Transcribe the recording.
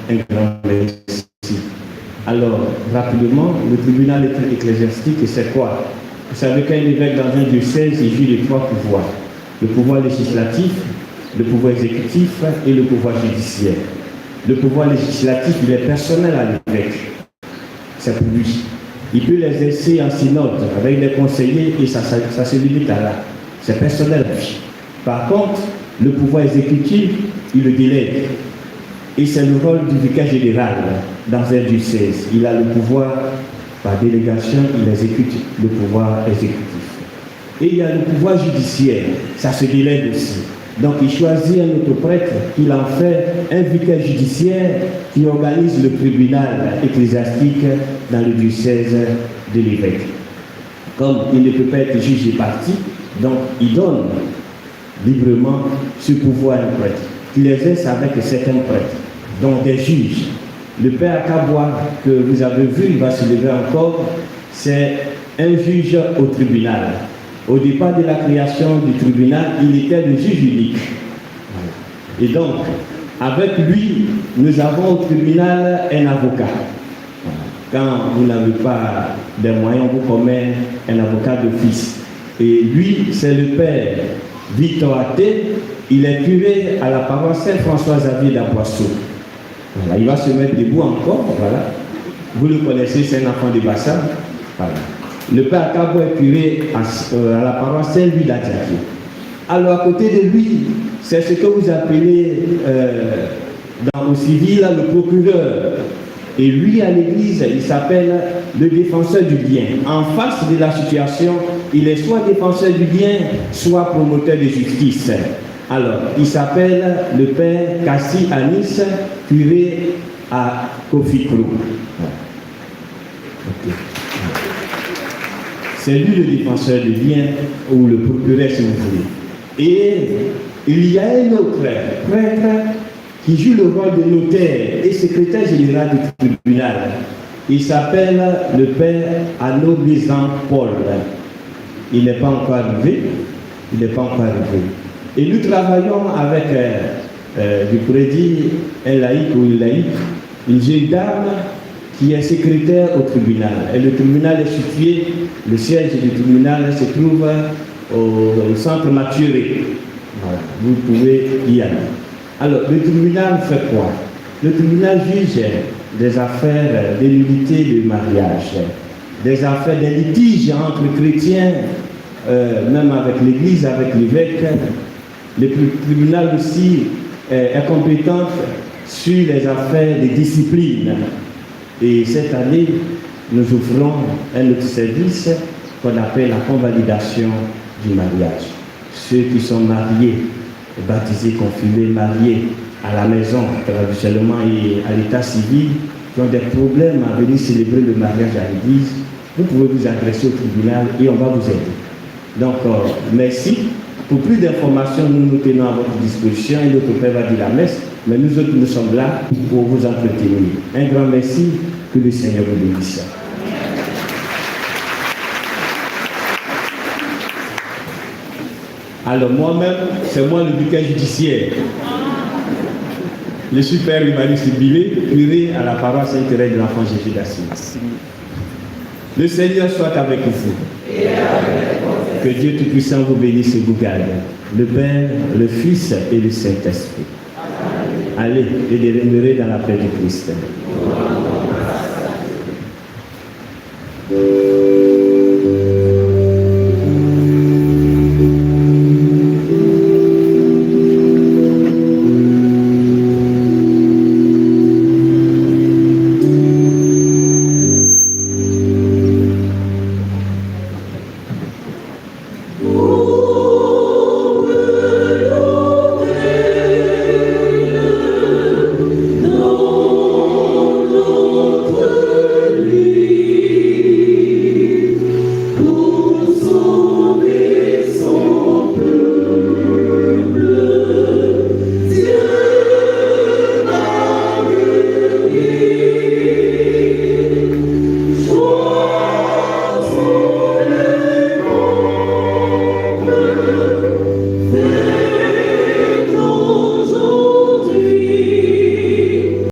un grand merci. Alors, rapidement, le tribunal ecclésiastique, c'est quoi? Vous savez qu'un évêque dans un diocèse, il joue les trois pouvoirs. Le pouvoir législatif, le pouvoir exécutif et le pouvoir judiciaire. Le pouvoir législatif, il est personnel à l'évêque. C'est pour lui. Il peut l'exercer en synode avec des conseillers et ça se limite à là. C'est personnel à lui. Par contre, le pouvoir exécutif, il le délègue. Et c'est le rôle du vicaire général dans un diocèse. Il a le pouvoir, par délégation, il exécute le pouvoir exécutif. Et il y a le pouvoir judiciaire, ça se délègue aussi. Donc il choisit un autre prêtre, il en fait un vicaire judiciaire qui organise le tribunal ecclésiastique dans le diocèse de l'évêque. Comme il ne peut pas être juge et parti, donc il donne librement ce pouvoir à un prêtre, qu'il exerce avec certains prêtres, dont des juges. Le père Akaboua que vous avez vu, il va se lever encore, c'est un juge au tribunal. Au départ de la création du tribunal, il était le juge unique. Et donc, avec lui, nous avons au tribunal un avocat. Quand vous n'avez pas des moyens, on vous commet un avocat d'office. Et lui, c'est le père Victor Athé. Il est curé à la paroisse Saint-François-Xavier d'Aboisseau. Voilà, il va se mettre debout encore. Voilà. Vous le connaissez, c'est un enfant de Bassa. Voilà. Le père Akaboua est curé à la paroisse Saint-Louis d'Adiaké. Alors, à côté de lui, c'est ce que vous appelez dans le civil le procureur. Et lui, à l'église, il s'appelle le défenseur du bien. En face de la situation, il est soit défenseur du bien, soit promoteur de justice. Alors, il s'appelle le père Kassi Anis, curé à Kofi-Krou. Okay. C'est lui le défenseur du bien, ou le procureur si vous voulez. Et il y a un autre prêtre qui joue le rôle de notaire et secrétaire général du tribunal. Il s'appelle le père Anno Paul. Il n'est pas encore arrivé. Il n'est pas encore arrivé. Et nous travaillons avec, je pourrais dire, un laïc ou une laïque, une jeune dame qui est secrétaire au tribunal. Et le tribunal est situé, le siège du tribunal se trouve au centre Maturé. Voilà, vous pouvez y aller. Alors, le tribunal fait quoi? Le tribunal juge des affaires de nullité de mariage, des affaires, des litiges entre chrétiens, même avec l'Église, avec l'évêque. Le tribunal aussi est compétent sur les affaires de discipline. Et cette année, nous ouvrons un autre service qu'on appelle la convalidation du mariage. Ceux qui sont mariés, baptisés, confirmés, mariés à la maison, traditionnellement, et à l'état civil, qui ont des problèmes à venir célébrer le mariage à l'église, vous pouvez vous adresser au tribunal et on va vous aider. Donc, merci. Pour plus d'informations, nous nous tenons à votre disposition et notre Père va dire la messe, mais nous autres, nous sommes là pour vous entretenir. Un grand merci, que le Seigneur vous bénisse. Alors moi-même, c'est moi le vicaire judiciaire. Je suis père Humaniste Bilé, curé à la paroisse Saint-Thérèse de l'Enfant Jésus d'Assise. Le Seigneur soit avec vous. Que Dieu Tout-Puissant vous bénisse et vous garde. Le Père, le Fils et le Saint-Esprit. Allez et demeurer dans la paix du Christ.